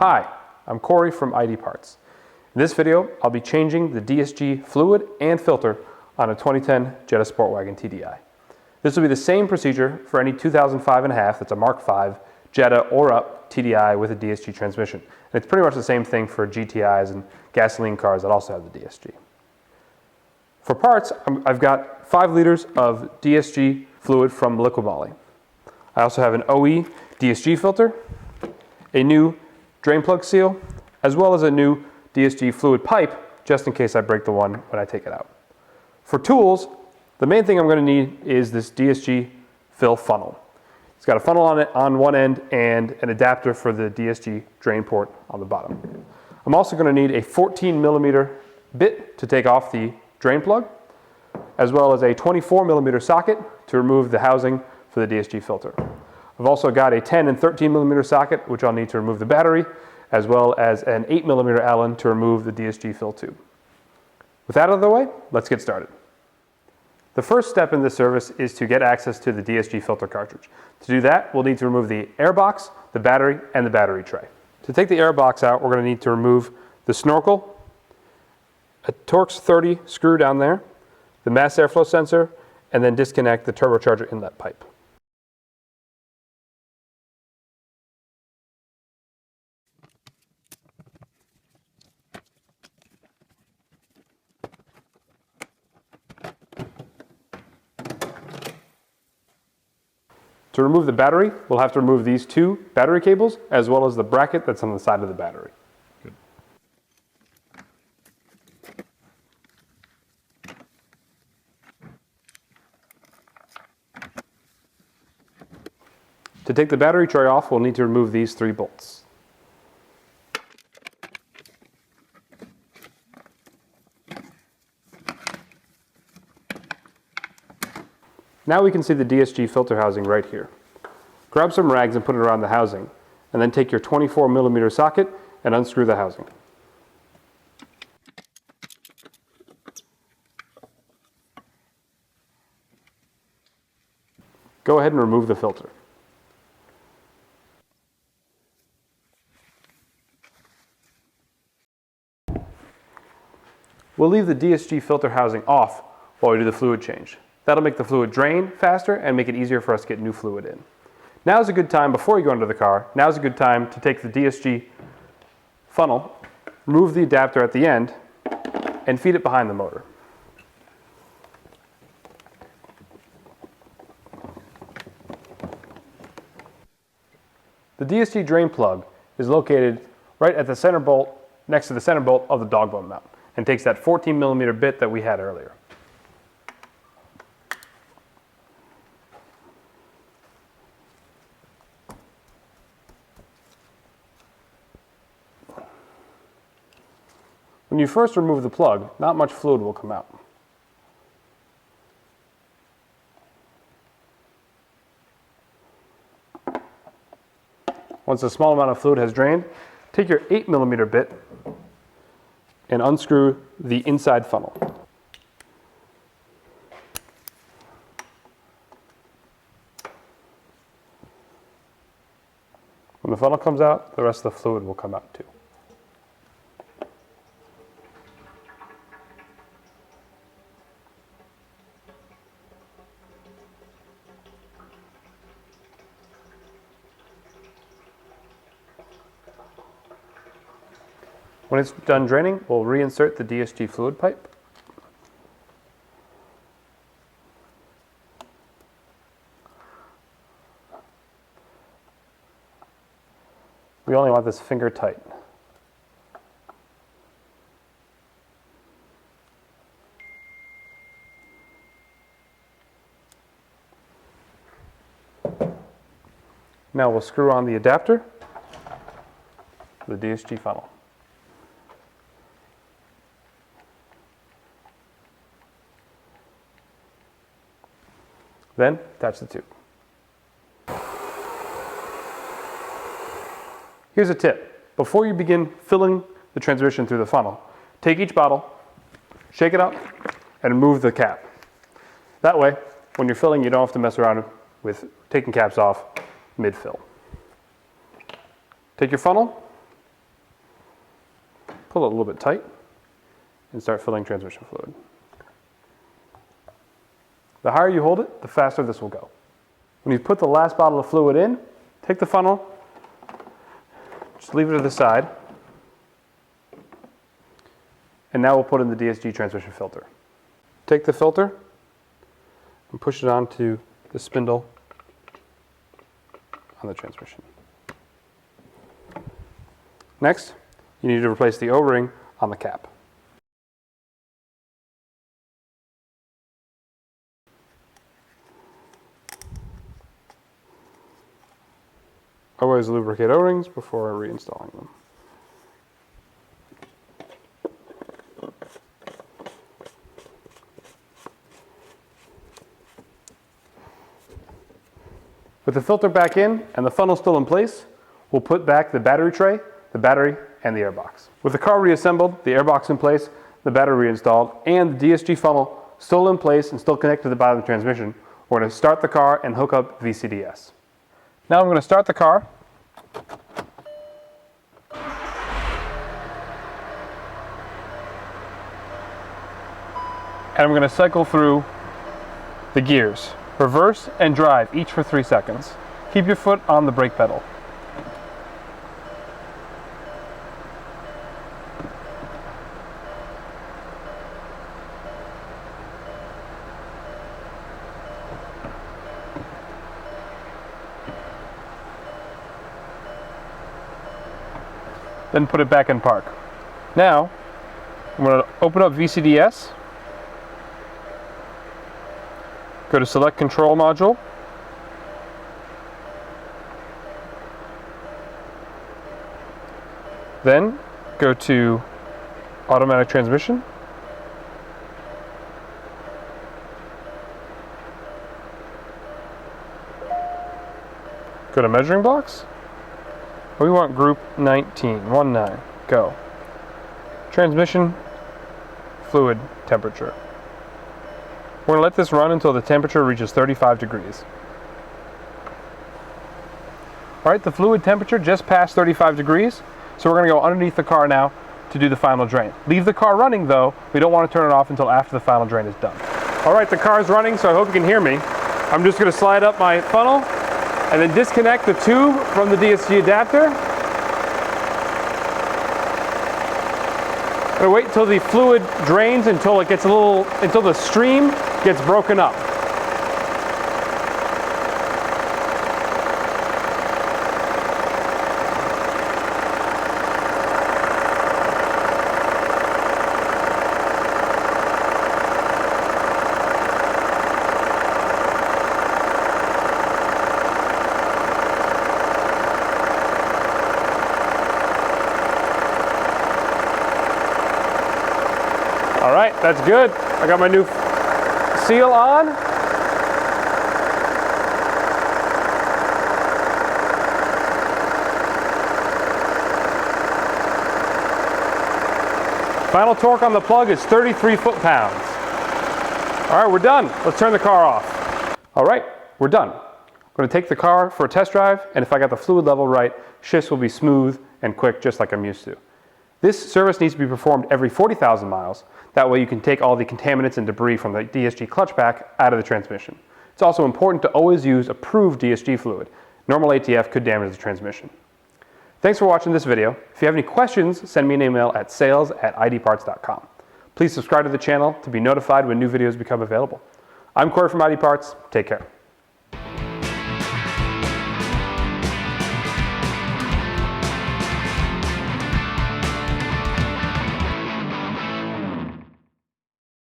Hi, I'm Corey from ID Parts. In this video, I'll be changing the DSG fluid and filter on a 2010 Jetta Sportwagen TDI. This will be the same procedure for any 2005.5 that's a Mark V, Jetta or up TDI with a DSG transmission. And it's pretty much the same thing for GTIs and gasoline cars that also have the DSG. For parts, I've got 5 liters of DSG fluid from Liquid Moly. I also have an OE DSG filter, a new drain plug seal, as well as a new DSG fluid pipe, just in case I break the one when I take it out. For tools, the main thing I'm going to need is this DSG fill funnel. It's got a funnel on it on one end and an adapter for the DSG drain port on the bottom. I'm also going to need a 14mm bit to take off the drain plug, as well as a 24mm socket to remove the housing for the DSG filter. I've also got a 10 and 13mm socket, which I'll need to remove the battery, as well as an 8mm Allen to remove the DSG fill tube. With that out of the way, let's get started. The first step in this service is to get access to the DSG filter cartridge. To do that, we'll need to remove the air box, the battery, and the battery tray. To take the air box out, we're going to need to remove the snorkel, a Torx 30 screw down there, the mass airflow sensor, and then disconnect the turbocharger inlet pipe. To remove the battery, we'll have to remove these 2 battery cables, as well as the bracket that's on the side of the battery. Good. To take the battery tray off, we'll need to remove these 3 bolts. Now we can see the DSG filter housing right here. Grab some rags and put it around the housing, and then take your 24mm socket and unscrew the housing. Go ahead and remove the filter. We'll leave the DSG filter housing off while we do the fluid change. That'll make the fluid drain faster and make it easier for us to get new fluid in. Now's a good time, before you go into the car, now's a good time to take the DSG funnel, remove the adapter at the end, and feed it behind the motor. The DSG drain plug is located right at the center bolt, next to the center bolt of the dog bone mount, and takes that 14mm bit that we had earlier. When you first remove the plug, not much fluid will come out. Once a small amount of fluid has drained, take your 8mm bit and unscrew the inside funnel. When the funnel comes out, the rest of the fluid will come out too. When it's done draining, we'll reinsert the DSG fluid pipe. We only want this finger tight. Now we'll screw on the adapter to the DSG funnel. Then attach the tube. Here's a tip. Before you begin filling the transmission through the funnel, take each bottle, shake it up, and remove the cap. That way, when you're filling, you don't have to mess around with taking caps off mid-fill. Take your funnel, pull it a little bit tight and start filling transmission fluid. The higher you hold it, the faster this will go. When you've put the last bottle of fluid in, take the funnel, just leave it to the side, and now we'll put in the DSG transmission filter. Take the filter and push it onto the spindle on the transmission. Next, you need to replace the O-ring on the cap. Always lubricate O-rings before reinstalling them. With the filter back in and the funnel still in place, we'll put back the battery tray, the battery, and the airbox. With the car reassembled, the airbox in place, the battery reinstalled, and the DSG funnel still in place and still connected to the bottom of the transmission, we're going to start the car and hook up VCDS. Now I'm going to start the car. And I'm going to cycle through the gears. Reverse and drive, each for 3 seconds. Keep your foot on the brake pedal. Then put it back in park. Now, I'm going to open up VCDS, go to Select Control Module, then go to Automatic Transmission, go to Measuring Blocks. We want group 19, 19, go. Transmission fluid temperature. We're going to let this run until the temperature reaches 35 degrees. Alright, the fluid temperature just passed 35 degrees, so we're going to go underneath the car now to do the final drain. Leave the car running though, we don't want to turn it off until after the final drain is done. Alright, the car is running, so I hope you can hear me. I'm just going to slide up my funnel and then disconnect the tube from the DSG adapter. I'm going to wait until the fluid drains, until it gets until the stream gets broken up. All right, that's good. I got my new seal on. Final torque on the plug is 33 foot-pounds. All right, we're done. Let's turn the car off. All right, we're done. I'm going to take the car for a test drive, and if I got the fluid level right, shifts will be smooth and quick, just like I'm used to. This service needs to be performed every 40,000 miles. That way you can take all the contaminants and debris from the DSG clutch pack out of the transmission. It's also important to always use approved DSG fluid. Normal ATF could damage the transmission. Thanks for watching this video. If you have any questions, send me an email at sales@IDParts.com. Please subscribe to the channel to be notified when new videos become available. I'm Corey from ID Parts. Take care.